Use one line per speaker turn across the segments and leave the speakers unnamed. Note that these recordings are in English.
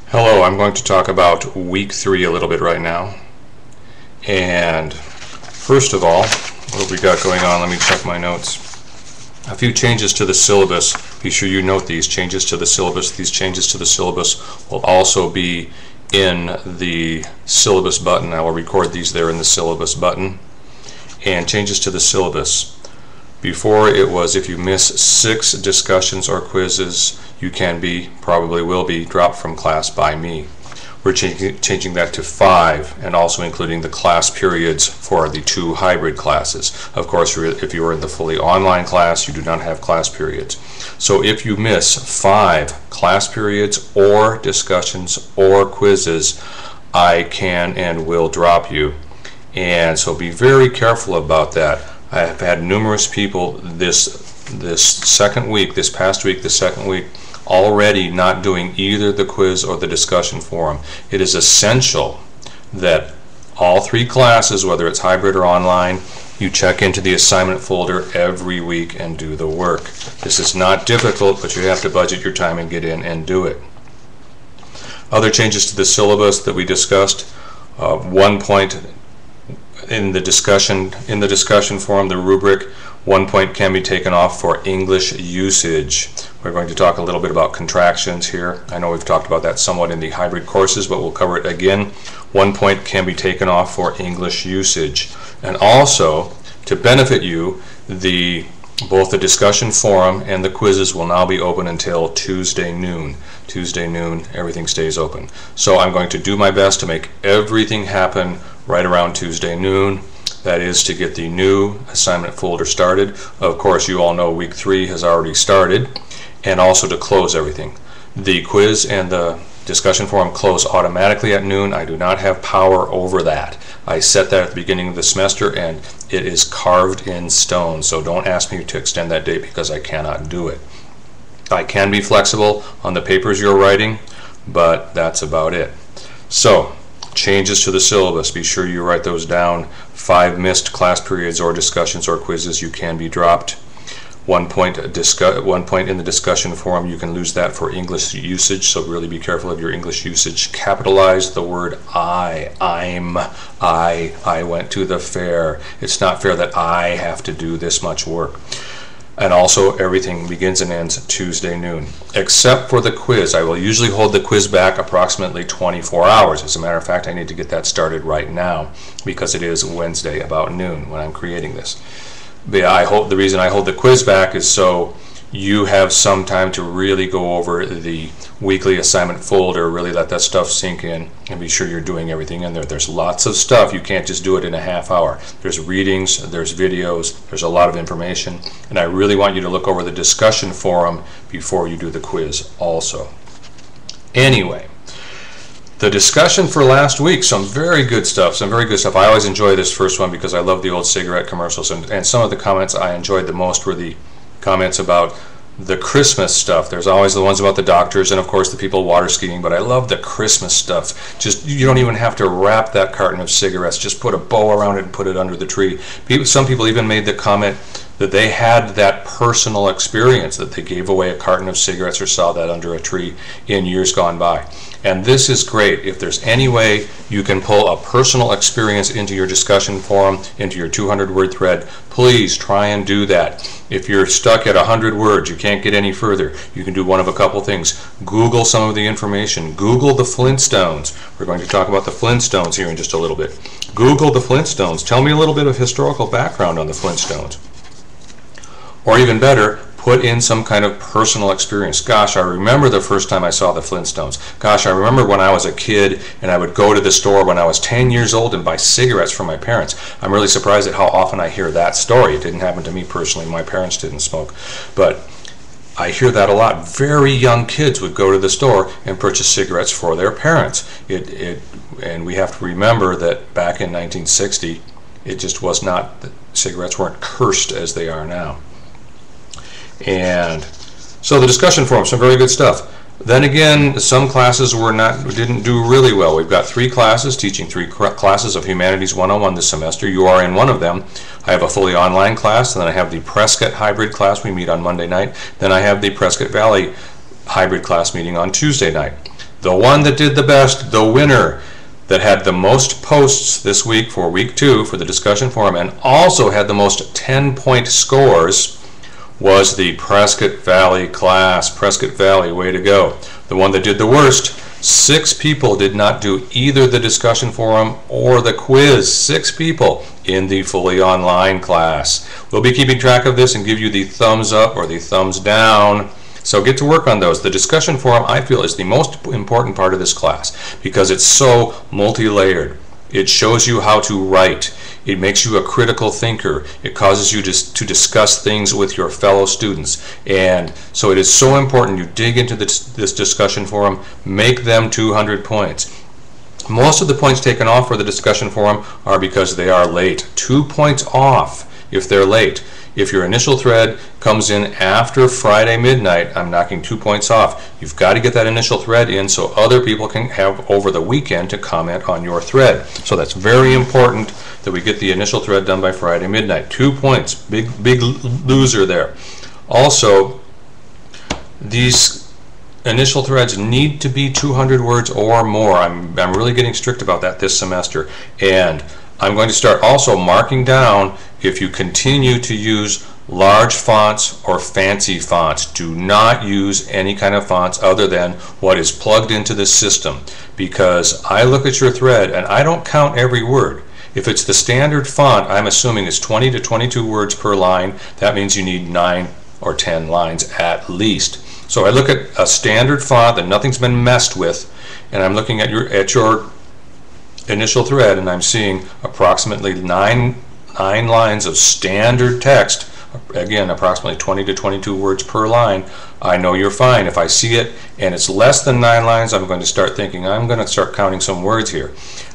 Hello, I'm going to talk about week 3 a little bit right now. And first of all, what have we got going on? Let me check my notes. A few changes to the syllabus. Be sure you note these changes to the syllabus. These changes to the syllabus will also be in the syllabus button. I will record these there in the syllabus button. And changes to the syllabus. Before it was if you miss 6 discussions or quizzes, you can be, probably will be, dropped from class by me. We're changing that to 5, and also including the class periods for the 2 hybrid classes. Of course, if you are in the fully online class, you do not have class periods. So if you miss 5 class periods or discussions or quizzes, I can and will drop you. And so be very careful about that. I have had numerous people this second week, this past week, the second week, already not doing either the quiz or the discussion forum. It is essential that all 3 classes, whether it's hybrid or online, you check into the assignment folder every week and do the work. This is not difficult, but you have to budget your time and get in and do it. Other changes to the syllabus that we discussed, one point in the discussion forum, the rubric, 1 point can be taken off for English usage. We're going to talk a little bit about contractions here. I know we've talked about that somewhat in the hybrid courses, but we'll cover it again. 1 point can be taken off for English usage. And also, to benefit you, both the discussion forum and the quizzes will now be open until Tuesday noon. Tuesday noon, everything stays open. So I'm going to do my best to make everything happen right around Tuesday noon. That is to get the new assignment folder started. Of course, you all know week 3 has already started, and also to close everything. The quiz and the discussion forum close automatically at noon. I do not have power over that. I set that at the beginning of the semester, and it is carved in stone. So don't ask me to extend that date because I cannot do it. I can be flexible on the papers you're writing, but that's about it. So, changes to the syllabus. Be sure you write those down. 5 missed class periods or discussions or quizzes, you can be dropped. 1 point in the discussion forum, you can lose that for English usage, so really be careful of your English usage. Capitalize the word I went to the fair. It's not fair that I have to do this much work. And also, everything begins and ends Tuesday noon, except for the quiz. I will usually hold the quiz back approximately 24 hours. As a matter of fact, I need to get that started right now because it is Wednesday about noon when I'm creating this. But the reason I hold the quiz back is so you have some time to really go over the weekly assignment folder, really let that stuff sink in, and be sure you're doing everything in there. There's lots of stuff. You can't just do it in a half hour. There's readings, there's videos, there's a lot of information, and I really want you to look over the discussion forum before you do the quiz also. Anyway, the discussion for last week, some very good stuff. I always enjoy this first one because I love the old cigarette commercials, and some of the comments I enjoyed the most were the comments about the Christmas stuff. There's always the ones about the doctors and of course the people water skiing, but I love the Christmas stuff. Just, you don't even have to wrap that carton of cigarettes, just put a bow around it and put it under the tree. Some people even made the comment that they had that personal experience, that they gave away a carton of cigarettes or saw that under a tree in years gone by. And this is great. If there's any way you can pull a personal experience into your discussion forum, into your 200-word thread, please try and do that. If you're stuck at 100 words, you can't get any further, you can do one of a couple things. Google some of the information. Google the Flintstones. We're going to talk about the Flintstones here in just a little bit. Google the Flintstones. Tell me a little bit of historical background on the Flintstones. Or even better, put in some kind of personal experience. Gosh, I remember the first time I saw the Flintstones. Gosh, I remember when I was a kid and I would go to the store when I was 10 years old and buy cigarettes from my parents. I'm really surprised at how often I hear that story. It didn't happen to me personally. My parents didn't smoke. But I hear that a lot. Very young kids would go to the store and purchase cigarettes for their parents. And we have to remember that back in 1960, it just was not, cigarettes weren't cursed as they are now. And so the discussion forum, some very good stuff. Then again, some classes didn't do really well. We've got 3 classes, teaching 3 classes of Humanities 101 this semester. You are in one of them. I have a fully online class, and then I have the Prescott hybrid class. We meet on Monday night. Then I have the Prescott Valley hybrid class meeting on Tuesday night. The one that did the best, the winner, that had the most posts this week for week 2 for the discussion forum and also had the most 10-point scores was the Prescott Valley class. Prescott Valley, way to go. The one that did the worst, 6 people did not do either the discussion forum or the quiz. 6 people in the fully online class. We'll be keeping track of this and give you the thumbs up or the thumbs down. So get to work on those. The discussion forum, I feel, is the most important part of this class because it's so multi-layered. It shows you how to write. It makes you a critical thinker. It causes you to discuss things with your fellow students. And so it is so important you dig into this discussion forum, make them 200 points. Most of the points taken off for the discussion forum are because they are late. 2 points off if they're late. If your initial thread comes in after Friday midnight, I'm knocking 2 points off. You've got to get that initial thread in so other people can have over the weekend to comment on your thread. So that's very important that we get the initial thread done by Friday midnight. 2 points, big loser there. Also, these initial threads need to be 200 words or more. I'm really getting strict about that this semester. And I'm going to start also marking down if you continue to use large fonts or fancy fonts. Do not use any kind of fonts other than what is plugged into the system, because I look at your thread and I don't count every word. If it's the standard font, I'm assuming it's 20 to 22 words per line. That means you need 9 or 10 lines at least. So I look at a standard font that nothing's been messed with, and I'm looking at your initial thread, and I'm seeing approximately 9 lines of standard text, again approximately 20 to 22 words per line. I know you're fine. If I see it and it's less than 9 lines, I'm going to start thinking I'm going to start counting some words here.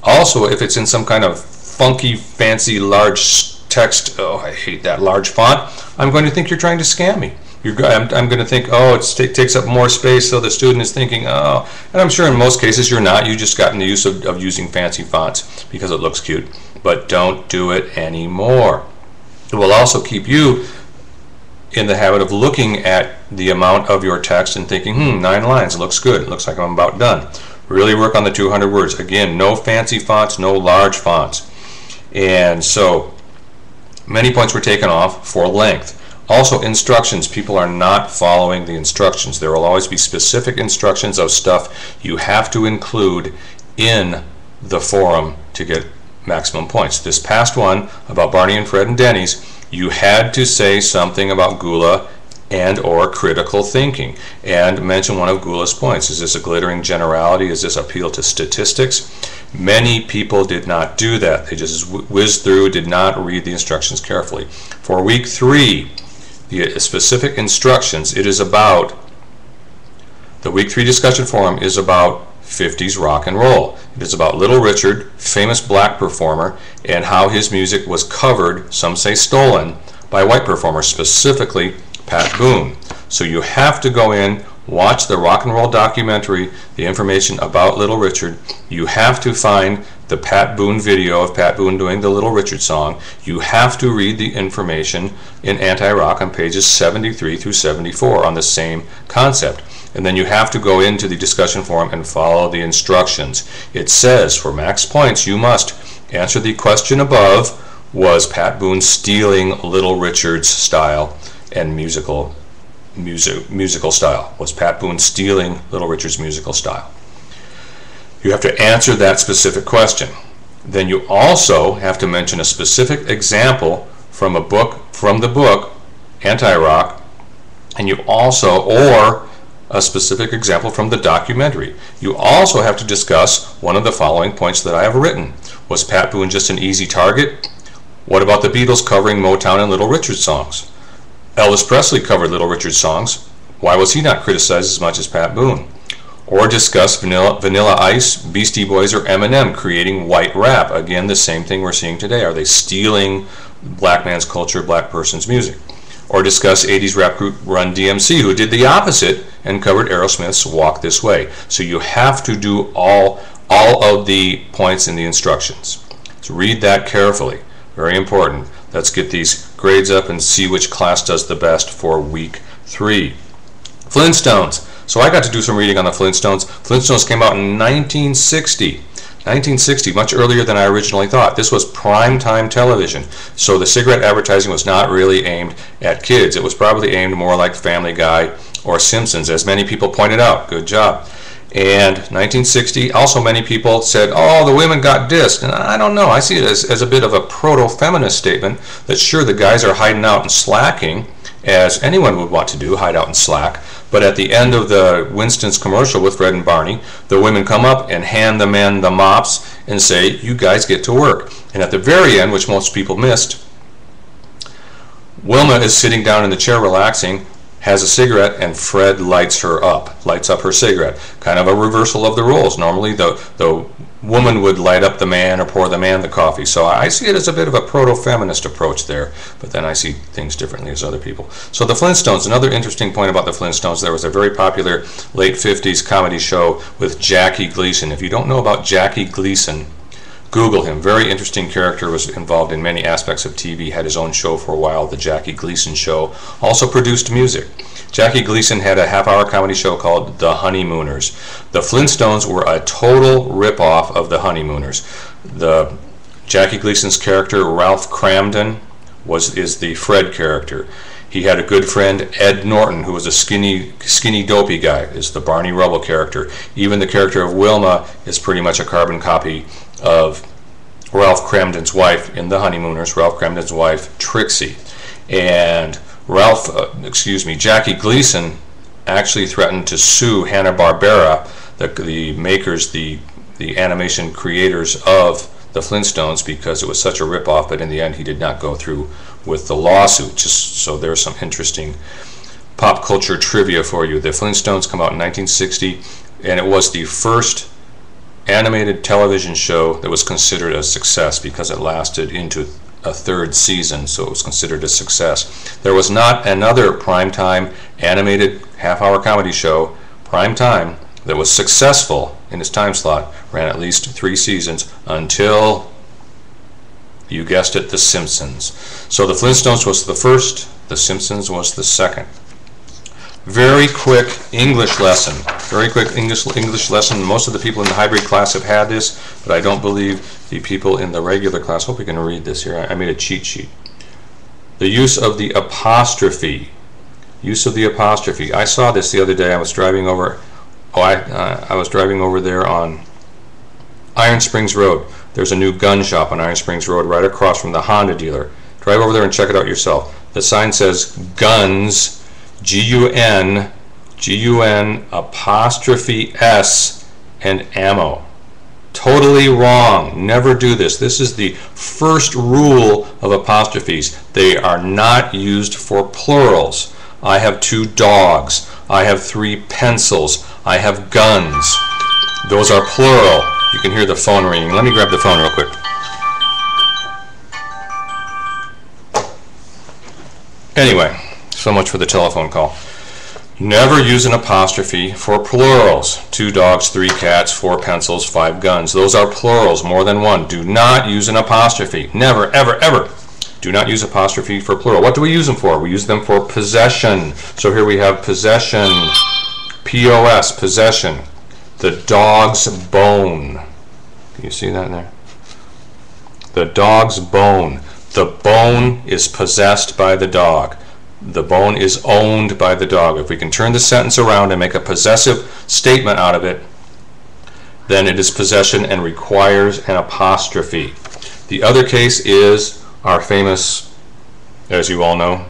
Also, if it's in some kind of funky, fancy, large text, oh, I hate that large font, I'm going to think you're trying to scam me. I'm going to think, oh, it takes up more space, so the student is thinking, oh, and I'm sure in most cases you're not. You just gotten the use of using fancy fonts because it looks cute. But don't do it anymore. It will also keep you in the habit of looking at the amount of your text and thinking, 9 lines, it looks good, it looks like I'm about done. Really work on the 200 words. Again, no fancy fonts, no large fonts. And so many points were taken off for length. Also, instructions. People are not following the instructions. There will always be specific instructions of stuff you have to include in the forum to get maximum points. This past one about Barney and Fred and Denny's, you had to say something about Gula and or critical thinking and mention one of Gula's points. Is this a glittering generality? Is this appeal to statistics? Many people did not do that. They just whizzed through, did not read the instructions carefully. For week 3, the specific instructions, it is about, the week 3 discussion forum is about 50s rock and roll. It is about Little Richard, famous black performer, and how his music was covered, some say stolen, by white performers, specifically Pat Boone. So you have to go in, watch the rock and roll documentary, the information about Little Richard. You have to find the Pat Boone video of Pat Boone doing the Little Richard song. You have to read the information in Anti-Rock on pages 73 through 74 on the same concept. And then you have to go into the discussion forum and follow the instructions. It says for max points you must answer the question above, was Pat Boone stealing Little Richard's style and musical style? Was Pat Boone stealing Little Richard's musical style? You have to answer that specific question. Then you also have to mention a specific example from the book Anti-Rock, and you also, or a specific example from the documentary. You also have to discuss one of the following points that I have written. Was Pat Boone just an easy target? What about the Beatles covering Motown and Little Richard songs? Elvis Presley covered Little Richard songs. Why was he not criticized as much as Pat Boone? Or discuss Vanilla Ice, Beastie Boys, or Eminem creating white rap. Again, the same thing we're seeing today. Are they stealing black man's culture, black person's music? Or discuss 80s rap group Run DMC, who did the opposite and covered Aerosmith's Walk This Way. So you have to do all of the points in the instructions. So read that carefully. Very important. Let's get these grades up and see which class does the best for week 3. Flintstones. So I got to do some reading on the Flintstones. Flintstones came out in 1960. 1960, much earlier than I originally thought. This was primetime television, so the cigarette advertising was not really aimed at kids. It was probably aimed more like Family Guy or Simpsons, as many people pointed out. Good job. And 1960, also many people said, oh, the women got dissed. And I don't know. I see it as a bit of a proto-feminist statement that sure, the guys are hiding out and slacking, as anyone would want to do, hide out and slack. But at the end of the Winston's commercial with Fred and Barney, the women come up and hand the men the mops and say, you guys get to work. And at the very end, which most people missed, Wilma is sitting down in the chair relaxing, has a cigarette, and Fred lights up her cigarette. Kind of a reversal of the roles. Normally the woman would light up the man or pour the man the coffee. So I see it as a bit of a proto-feminist approach there, but then I see things differently as other people. So the Flintstones, another interesting point about the Flintstones, there was a very popular late 50s comedy show with Jackie Gleason. If you don't know about Jackie Gleason, Google him. Very interesting character, was involved in many aspects of TV, had his own show for a while, The Jackie Gleason Show. Also produced music. Jackie Gleason had a half-hour comedy show called The Honeymooners. The Flintstones were a total rip-off of The Honeymooners. Jackie Gleason's character, Ralph Cramden, is the Fred character. He had a good friend, Ed Norton, who was a skinny, dopey guy, is the Barney Rubble character. Even the character of Wilma is pretty much a carbon copy of Ralph Cramden's wife in The Honeymooners, Ralph Cramden's wife, Trixie. And Jackie Gleason actually threatened to sue Hanna-Barbera, the makers, the animation creators of the Flintstones, because it was such a ripoff, but in the end he did not go through with the lawsuit. Just so there's some interesting pop culture trivia for you. The Flintstones come out in 1960, and it was the first animated television show that was considered a success because it lasted into a third season, so it was considered a success. There was not another primetime animated half-hour comedy show, primetime, that was successful in its time slot, ran at least 3 seasons, until, you guessed it, The Simpsons. So The Flintstones was the first, The Simpsons was the second. Very quick English lesson. Very quick English lesson. Most of the people in the hybrid class have had this, but I don't believe the people in the regular class. Hope you can read this here. I made a cheat sheet. The use of the apostrophe. Use of the apostrophe. I saw this the other day. I was driving over. I was driving over there on Iron Springs Road. There's a new gun shop on Iron Springs Road right across from the Honda dealer. Drive over there and check it out yourself. The sign says guns, G-U-N, apostrophe S, and ammo. Totally wrong. Never do this. This is the first rule of apostrophes. They are not used for plurals. I have 2 dogs. I have 3 pencils. I have guns. Those are plural. You can hear the phone ringing. Let me grab the phone real quick. Anyway, so much for the telephone call. Never use an apostrophe for plurals. 2 dogs, 3 cats, 4 pencils, 5 guns. Those are plurals, more than one. Do not use an apostrophe. Never, ever, ever. Do not use apostrophe for plural. What do we use them for? We use them for possession. So here we have possession, P-O-S, possession. The dog's bone. Can you see that in there? The dog's bone. The bone is possessed by the dog. The bone is owned by the dog. If we can turn the sentence around and make a possessive statement out of it, then it is possession and requires an apostrophe. The other case is our famous, as you all know,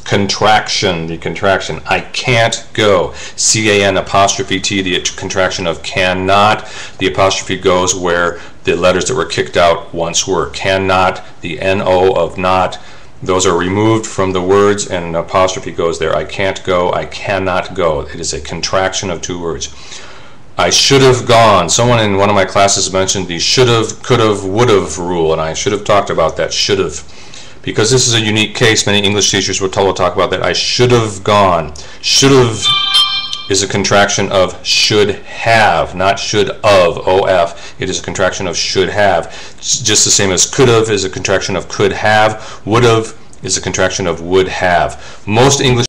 contraction. The contraction, I can't go. C-A-N apostrophe T, the contraction of cannot. The apostrophe goes where the letters that were kicked out once were. Cannot, the N-O of not, those are removed from the words and an apostrophe goes there. I can't go, I cannot go. It is a contraction of 2 words. I should have gone. Someone in one of my classes mentioned the should have, could have, would have rule, and I should have talked about that should have. Because this is a unique case, many English teachers will talk about that. I should have gone. Should have is a contraction of should have, not should of, O-F. It is a contraction of should have. Just the same as could have is a contraction of could have. Would have is a contraction of would have. Most English